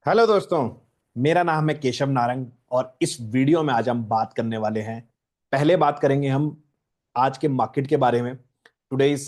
Hello दोस्तों। मेरा नाम है केशव नारंग और इस वीडियो में आज हम बात करने वाले हैं। पहले बात करेंगे हम आज के मार्केट के बारे में। टुडे इज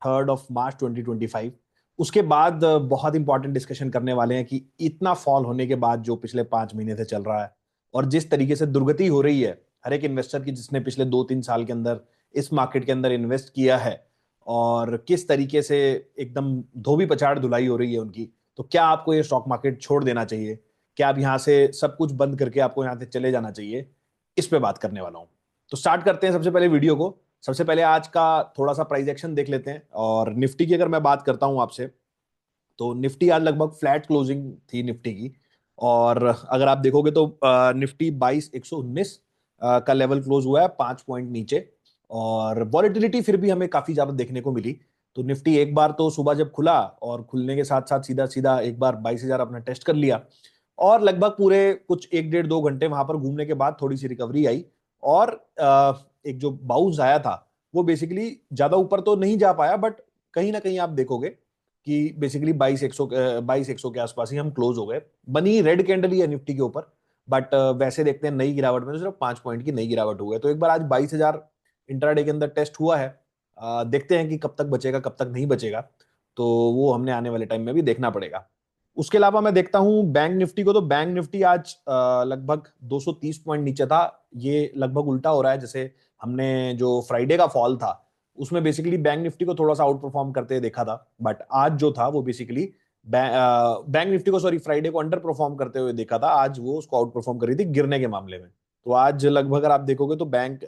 3 मार्च 2025। उसके बाद बहुत इंपॉर्टेंट डिस्कशन करने वाले हैं कि इतना फॉल होने के बाद जो पिछले 5 महीने से चल रहा है और जिस तरीके से दुर्गति हो रही है हर एक इन्वेस्टर की जिसने पिछले 2-3 साल के अंदर इस मार्केट के अंदर इन्वेस्ट किया है, और किस तरीके से एकदम धोबी पछाड़ धुलाई हो रही है उनकी। तो क्या आपको ये स्टॉक मार्केट छोड़ देना चाहिए? क्या आप यहां से सब कुछ बंद करके आपको यहां से चले जाना चाहिए? इस पे बात करने वाला हूं। तो स्टार्ट करते हैं सबसे पहले वीडियो को। सबसे पहले आज का थोड़ा सा प्राइस एक्शन देख लेते हैं। और निफ्टी की अगर मैं बात करता हूं आपसे, तो निफ्टी आज लगभग फ्लैट क्लोजिंग थी निफ्टी की। और अगर आप देखोगे तो निफ्टी 22,119 का लेवल क्लोज हुआ है, 5 पॉइंट नीचे। और वॉलेटिलिटी फिर भी हमें काफी ज्यादा देखने को मिली। तो निफ्टी एक बार तो सुबह जब खुला और खुलने के साथ साथ सीधा सीधा एक बार 22,000 अपना टेस्ट कर लिया। और लगभग पूरे कुछ 1 डेढ़ 2 घंटे वहां पर घूमने के बाद थोड़ी सी रिकवरी आई। और एक जो बाउंस आया था वो बेसिकली ज्यादा ऊपर तो नहीं जा पाया, बट कहीं ना कहीं आप देखोगे कि बेसिकली 22,100 के आसपास ही हम क्लोज हो गए। बनी रेड कैंडल ही है निफ्टी के ऊपर, बट वैसे देखते हैं नई गिरावट में तो सिर्फ 5 पॉइंट की नई गिरावट हुई है। तो एक बार आज 22,000 इंट्राडे के अंदर टेस्ट हुआ है। देखते हैं कि कब तक बचेगा कब तक नहीं बचेगा। तो वो हमने आने वाले टाइम में भी देखना पड़ेगा। उसके अलावा मैं देखता हूं बैंक निफ्टी को, तो बैंक निफ्टी आज लगभग 230 पॉइंट नीचे था। ये लगभग उल्टा हो रहा है, जैसे हमने जो फ्राइडे का फॉल था उसमें बेसिकली बैंक निफ्टी को थोड़ा सा आउट परफॉर्म करते देखा था। बट आज जो था वो बेसिकली बैंक निफ्टी को, सॉरी, फ्राइडे को अंडर परफॉर्म करते हुए देखा था। आज वो उसको आउट परफॉर्म कर रही थी गिरने के मामले में। तो आज लगभग अगर आप देखोगे तो बैंक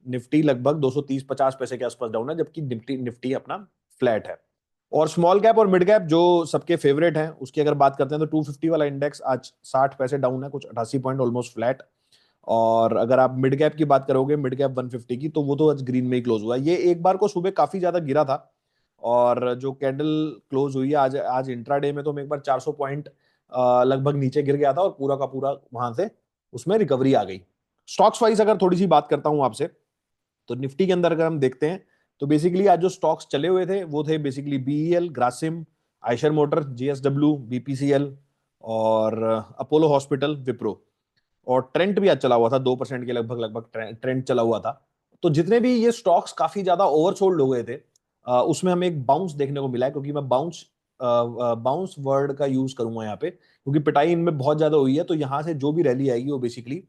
निफ्टी लगभग 230-50 पैसे के आसपास डाउन है, जबकि निफ्टी निफ्टी अपना फ्लैट है। और स्मॉल कैप और मिड कैप जो सबके फेवरेट हैं उसकी अगर बात करते हैं तो 250 वाला इंडेक्स आज 60 पैसे डाउन है, कुछ 88 पॉइंट, ऑलमोस्ट फ्लैट। और अगर आप मिड कैप की बात करोगे, मिड कैप 150 की, तो वो तो आज ग्रीन में ही क्लोज हुआ है। ये एक बार को सुबह काफी ज्यादा गिरा था। और जो कैंडल क्लोज हुई है आज आज इंट्राडे में, तो हम एक बार 400 पॉइंट लगभग नीचे गिर गया था और पूरा का पूरा वहां से उसमें रिकवरी आ गई। स्टॉक्स वाइज अगर थोड़ी सी बात करता हूं आपसे, तो निफ्टी के अंदर अगर हम देखते हैं तो बेसिकली आज जो स्टॉक्स चले हुए थे वो थे basically BEL, Grasim, Eicher motor, JSW, BPCL और अपोलो हॉस्पिटल, विप्रो। और ट्रेंड भी आज चला हुआ था 2% के लगभग लगभग ट्रेंड चला हुआ था। तो जितने भी ये स्टॉक्स काफी ज्यादा ओवरसोल्ड हो गए थे, उसमें हमें एक बाउंस देखने को मिला है। क्योंकि मैं बाउंस बाउंस वर्ड का यूज करूंगा यहाँ पे, क्योंकि पिटाई इनमें बहुत ज्यादा हुई है। तो यहाँ से जो भी रैली आएगी वो बेसिकली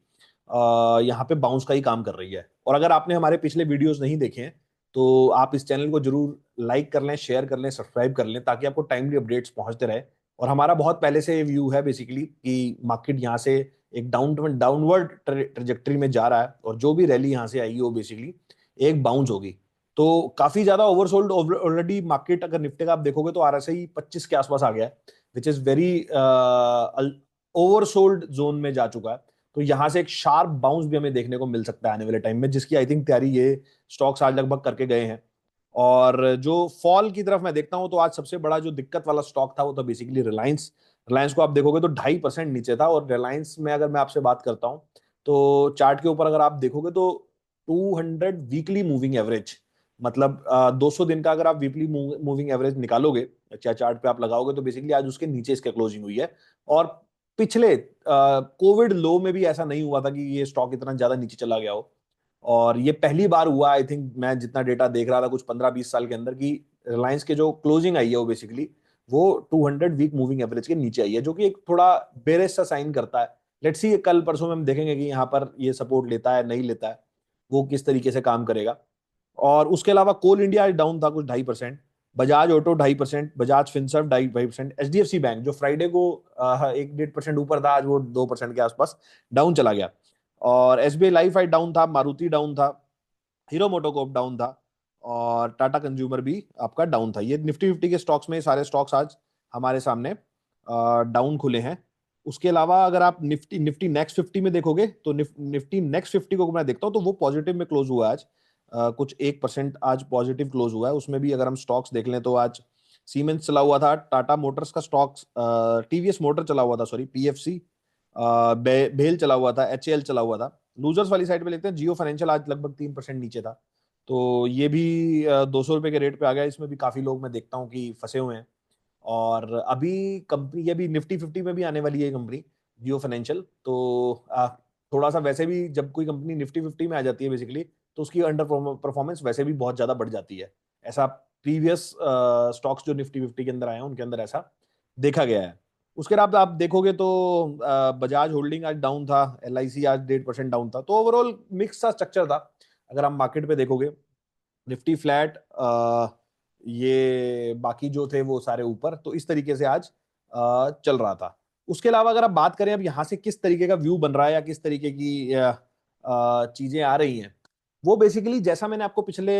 यहाँ पे बाउंस का ही काम कर रही है। और अगर आपने हमारे पिछले वीडियोस नहीं देखे हैं तो आप इस चैनल को जरूर लाइक कर लें, शेयर कर लें, सब्सक्राइब कर लें, ताकि आपको टाइमली अपडेट्स पहुंचते रहे। और हमारा बहुत पहले से व्यू है बेसिकली कि मार्केट यहाँ से एक डाउनवर्ड ट्रेजेक्टरी में जा रहा है, और जो भी रैली यहाँ से आएगी वो बेसिकली एक बाउंस होगी। तो काफी ज्यादा ओवरसोल्ड ऑलरेडी मार्केट, अगर निफ्टी का आप देखोगे तो आरएसआई 25 के आसपास आ गया है, which is very oversold zone में जा चुका है। तो यहां से एक शार्प बाउंस भी हमें देखने को मिल सकता है आने वाले टाइम में, जिसकी आई थिंक तैयारी ये स्टॉक्स आज लगभग करके गए हैं। और जो फॉल की तरफ मैं देखता हूं, तो आज सबसे बड़ा जो दिक्कत वाला स्टॉक था वो तो बेसिकली रिलायंस। रिलायंस को आप देखोगे तो 2.5% नीचे था। और रिलायंस में अगर मैं आपसे बात करता हूं तो चार्ट के ऊपर अगर आप देखोगे तो 200 वीकली मूविंग एवरेज, मतलब 200 दिन का अगर आप वीकली मूविंग एवरेज निकालोगे या चार्ट पे आप लगाओगे, तो बेसिकली आज उसके नीचे इसका क्लोजिंग हुई है। और पिछले कोविड लो में भी ऐसा नहीं हुआ था कि ये स्टॉक इतना ज्यादा नीचे चला गया हो। और ये पहली बार हुआ, आई थिंक, मैं जितना डेटा देख रहा था कुछ 15-20 साल के अंदर, कि रिलायंस के जो क्लोजिंग आई है वो बेसिकली वो 200 वीक मूविंग एवरेज के नीचे आई है, जो कि एक थोड़ा बेरिश सा साइन करता है। लेट्स सी कल परसों में हम देखेंगे कि यहाँ पर ये सपोर्ट लेता है नहीं लेता है, वो किस तरीके से काम करेगा। और उसके अलावा कोल इंडिया डाउन था कुछ 2.5%, Bajaj auto 2.5%, Bajaj Finserv 2.5%, HDFC bank जो फ्राइडे को 1-1.5% ऊपर था, आज वो 2% के आसपास डाउन चला गया। और एसबीआई लाइफ आई डाउन था, मारुति डाउन था, हीरो मोटोकॉर्प डाउन था, और टाटा कंज्यूमर भी आपका डाउन था। ये निफ्टी फिफ्टी के स्टॉक्स में सारे स्टॉक्स आज हमारे सामने डाउन खुले हैं। उसके अलावा अगर आप निफ्टी निफ्टी नेक्स्ट 50 में देखोगे तो निफ्टी नेक्स्ट 50 को मैं देखता हूँ तो वो पॉजिटिव में क्लोज हुआ है आज। कुछ 1% आज पॉजिटिव क्लोज हुआ है। उसमें भी अगर हम स्टॉक्स देख लें तो आज सीमेंस चला हुआ था, टाटा मोटर्स का स्टॉक्स, टीवीएस मोटर चला हुआ था, सॉरी, पीएफसी, बेल चला हुआ था, एचएएल चला हुआ था। लूजर्स वाली साइड पे लेते हैं, जियो फाइनेंशियल आज लगभग 3% नीचे था। तो ये भी 200 रुपए के रेट पे आ गया। इसमें भी काफी लोग मैं देखता हूँ कि फंसे हुए हैं। और अभी कंपनी ये भी निफ्टी 50 में भी आने वाली है कंपनी, जियो फाइनेंशियल। तो थोड़ा सा वैसे भी जब कोई कंपनी निफ्टी 50 में आ जाती है बेसिकली, तो उसकी अंडर परफॉर्मेंस वैसे भी बहुत ज्यादा बढ़ जाती है। ऐसा प्रीवियस स्टॉक्स जो निफ्टी 50 के अंदर आए हैं उनके अंदर ऐसा देखा गया है। उसके बाद आप देखोगे तो बजाज होल्डिंग आज डाउन था, LIC आज 1.5% डाउन था। तो ओवरऑल मिक्स सा स्ट्रक्चर था। अगर आप मार्केट पे देखोगे, निफ्टी फ्लैट, ये बाकी जो थे वो सारे ऊपर। तो इस तरीके से आज चल रहा था। उसके अलावा अगर आप बात करें अब यहाँ से किस तरीके का व्यू बन रहा है या किस तरीके की चीजें आ रही हैं, वो बेसिकली जैसा मैंने आपको पिछले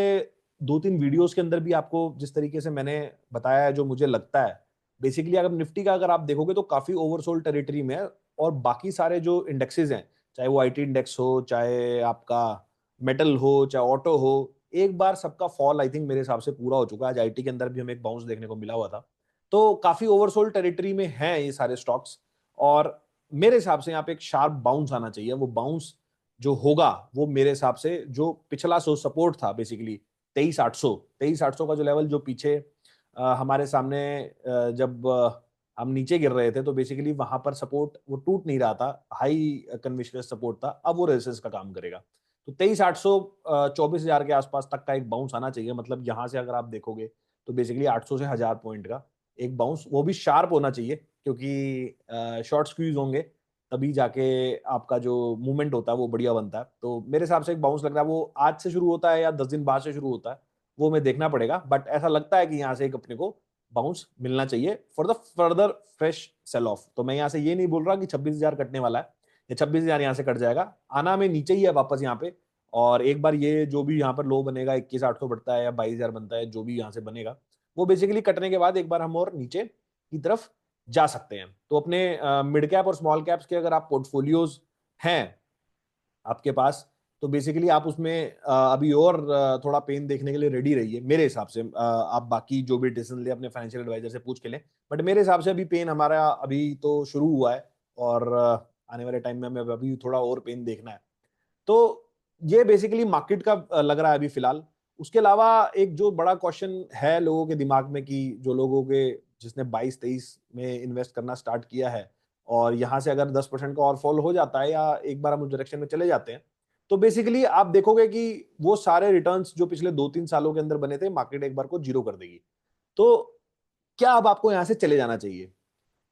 2-3 वीडियोस के अंदर भी आपको जिस तरीके से मैंने बताया है, जो मुझे लगता है बेसिकली अगर निफ्टी का अगर आप देखोगे तो काफी ओवरसोल्ड टेरिटरी में है। और बाकी सारे जो इंडेक्सेस हैं, चाहे वो IT इंडेक्स हो, चाहे आपका मेटल हो, चाहे ऑटो हो, एक बार सबका फॉल आई थिंक मेरे हिसाब से पूरा हो चुका है। आज IT के अंदर भी हमें एक बाउंस देखने को मिला हुआ था। तो काफी ओवरसोल्ड टेरिटरी में हैं ये सारे स्टॉक्स। और मेरे हिसाब से यहाँ पे एक शार्प बाउंस आना चाहिए। वो बाउंस जो होगा वो मेरे हिसाब से जो पिछला सपोर्ट था बेसिकली 23,800 का जो लेवल जो पीछे हमारे सामने जब हम नीचे गिर रहे थे, तो बेसिकली वहां पर सपोर्ट वो टूट नहीं रहा था, हाई कन्विक्शन सपोर्ट था। अब वो रेजिस्टेंस का काम करेगा। तो 23,800 24,000 के आसपास तक का एक बाउंस आना चाहिए। मतलब यहां से अगर आप देखोगे तो बेसिकली 800 से 1000 पॉइंट का एक बाउंस, वो भी शार्प होना चाहिए, क्योंकि शॉर्ट स्क्वीज होंगे तभी जाके आपका जो मूवमेंट होता है वो बढ़िया बनता है। तो मेरे हिसाब से एक बाउंस लग रहा है, वो आज से शुरू होता है या 10 दिन बाद से शुरू होता है वो मैं देखना पड़ेगा। बट ऐसा लगता है कि यहाँ से एक अपने को बाउंस मिलना चाहिए for the further fresh sale off. तो मैं यहाँ से ये नहीं बोल रहा कि 26,000 कटने वाला है या 26,000 यहाँ से कट जाएगा। आना में नीचे ही है वापस यहाँ पे। और एक बार ये जो भी यहाँ पर लो बनेगा, 21,800 बढ़ता है या 22,000 बनता है, जो भी यहाँ से बनेगा, वो बेसिकली कटने के बाद एक बार हम और नीचे की तरफ जा सकते हैं। तो अपने मिड कैप और स्मॉल कैप्स के अगर आप पोर्टफोलियोज हैं आपके पास, तो बेसिकली आप उसमें अभी और थोड़ा पेन देखने के लिए रेडी रहिए मेरे हिसाब से। आप बाकी जो भी डिसीजन ले अपने फाइनेंशियल एडवाइजर से पूछ के लें। बट मेरे हिसाब से अभी पेन हमारा अभी तो शुरू हुआ है, और आने वाले टाइम में हमें अभी थोड़ा और पेन देखना है। तो ये बेसिकली मार्केट का लग रहा है अभी फिलहाल। उसके अलावा एक जो बड़ा क्वेश्चन है लोगों के दिमाग में, कि जो लोगों के जिसने 22-23 में इन्वेस्ट करना स्टार्ट किया है, और यहां से अगर 10% का और फॉल हो जाता है या एक बार हम उस डायरेक्शन में चले जाते हैं, तो बेसिकली आप देखोगे कि वो सारे रिटर्न्स जो पिछले 2-3 सालों के अंदर बने थे, मार्केट एक बार को जीरो कर देगी। तो क्या अब आपको यहां से चले जाना चाहिए?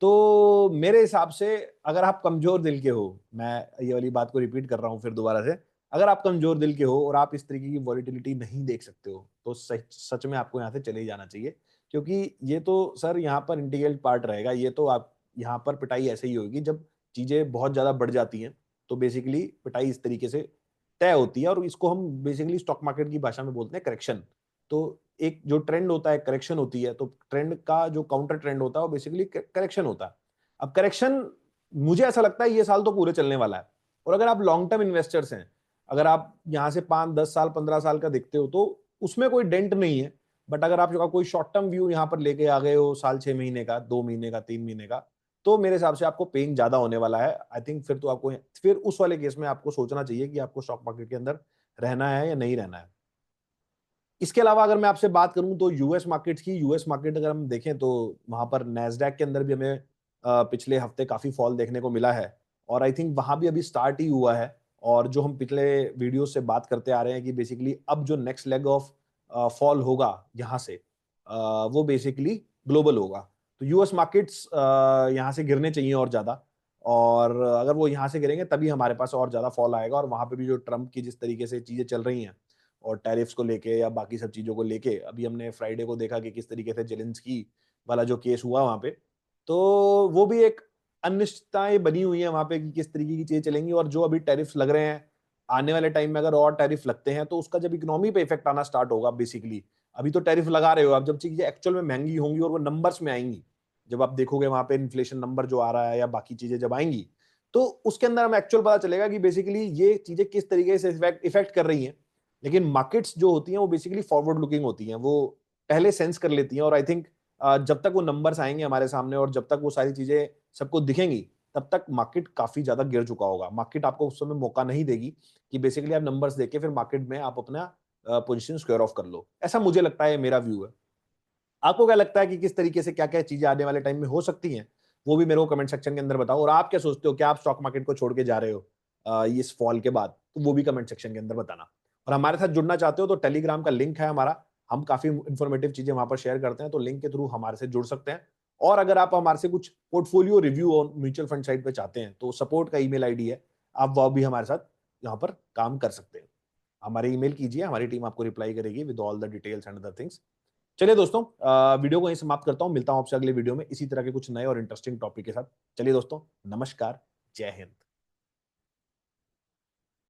तो मेरे हिसाब से अगर आप कमजोर दिल के हो, मैं ये वाली बात को रिपीट कर रहा हूं फिर दोबारा से, अगर आप कमजोर दिल के हो और आप इस तरीके की वॉलिटिलिटी नहीं देख सकते हो, तो सच सच में आपको यहाँ से चले ही जाना चाहिए। क्योंकि ये तो सर यहाँ पर इंटीग्रल पार्ट रहेगा। ये तो आप यहाँ पर पिटाई ऐसे ही होगी जब चीजें बहुत ज्यादा बढ़ जाती हैं। तो बेसिकली पिटाई इस तरीके से तय होती है, और इसको हम बेसिकली स्टॉक मार्केट की भाषा में बोलते हैं करेक्शन। तो एक जो ट्रेंड होता है करेक्शन होती है, तो ट्रेंड का जो काउंटर ट्रेंड होता है वो बेसिकली करेक्शन होता है। अब करेक्शन मुझे ऐसा लगता है ये साल तो पूरे चलने वाला है। और अगर आप लॉन्ग टर्म इन्वेस्टर्स हैं, अगर आप यहां से 5-10 साल 15 साल का देखते हो, तो उसमें कोई डेंट नहीं है। बट अगर आप कोई शॉर्ट टर्म व्यू यहाँ पर लेके आ गए हो, साल 6 महीने का, 2 महीने का, 3 महीने का, तो मेरे हिसाब से आपको पेन ज्यादा होने वाला है। आई थिंक फिर तो आपको फिर उस वाले केस में आपको सोचना चाहिए कि आपको स्टॉक मार्केट के अंदर रहना है या नहीं रहना है। इसके अलावा अगर मैं आपसे बात करूं तो यूएस मार्केट्स की, यूएस मार्केट अगर हम देखें तो वहां पर नैस्डैक के अंदर भी हमें पिछले हफ्ते काफी फॉल देखने को मिला है। और आई थिंक वहां भी अभी स्टार्ट ही हुआ है। और जो हम पिछले वीडियो से बात करते आ रहे हैं कि बेसिकली अब जो नेक्स्ट लेग ऑफ फॉल होगा यहाँ से, वो बेसिकली ग्लोबल होगा। तो यूएस मार्केट्स यहाँ से गिरने चाहिए और ज्यादा। और अगर वो यहाँ से गिरेंगे तभी हमारे पास और ज्यादा फॉल आएगा। और वहां पे भी जो ट्रम्प की जिस तरीके से चीजें चल रही हैं, और टैरिफ्स को लेके या बाकी सब चीजों को लेके, अभी हमने फ्राइडे को देखा कि किस तरीके से जेलेंस्की वाला जो केस हुआ वहां पे, तो वो भी एक अनिश्चितताएं बनी हुई है वहां पे कि किस तरीके की चीजें चलेंगी। और जो अभी टैरिफ्स लग रहे हैं, आने वाले टाइम में अगर और टैरिफ लगते हैं तो उसका जब इकोनॉमी पे इफेक्ट आना स्टार्ट होगा बेसिकली। अभी तो टैरिफ लगा रहे हो, अब जब चीजें एक्चुअल में महंगी होंगी और वो नंबर्स में आएंगी, जब आप देखोगे वहां पे इन्फ्लेशन नंबर जो आ रहा है या बाकी चीजें जब आएंगी, तो उसके अंदर हमें एक्चुअल पता चलेगा कि बेसिकली ये चीजें किस तरीके से इफेक्ट कर रही हैं। लेकिन मार्केट्स जो होती हैं वो बेसिकली फॉरवर्ड लुकिंग होती हैं, वो पहले सेंस कर लेती हैं। और आई थिंक जब तक वो नंबर्स आएंगे हमारे सामने और जब तक वो सारी चीजें सबको दिखेंगी, तब तक मार्केट काफी ज्यादा गिर चुका होगा। मार्केट आपको उस समय मौका नहीं देगी कि बेसिकली आप नंबर्स देके फिर मार्केट में आप अपना पोजीशन स्क्वायर ऑफ कर लो। ऐसा मुझे लगता है, मेरा व्यू है। आपको क्या लगता है कि किस तरीके से क्या क्या चीजें आने वाले टाइम में हो सकती हैं, वो भी मेरे को कमेंट सेक्शन के अंदर बताओ। और आप क्या सोचते हो, क्या आप स्टॉक मार्केट को छोड़ के जा रहे हो इस फॉल के बाद, तो वो भी कमेंट सेक्शन के अंदर बताना। और हमारे साथ जुड़ना चाहते हो तो टेलीग्राम का लिंक है हमारा, हम काफी इंफॉर्मेटिव चीजें वहां पर शेयर करते हैं, तो लिंक के थ्रू हमारे से जुड़ सकते हैं। और अगर आप हमारे से कुछ पोर्टफोलियो रिव्यू और म्यूचुअल फंड साइट पे चाहते हैं, तो सपोर्ट का ईमेल आईडी है, आप वो भी हमारे साथ यहाँ पर काम कर सकते हैं। हमारे ईमेल कीजिए, हमारी टीम आपको रिप्लाई करेगी with all the details and other things. चलिए दोस्तों, वीडियो को यहीं समाप्त करता हूं, मिलता हूं आपसे अगले वीडियो में इसी तरह के कुछ नए और इंटरेस्टिंग टॉपिक के साथ। चलिए दोस्तों, नमस्कार, जय हिंद।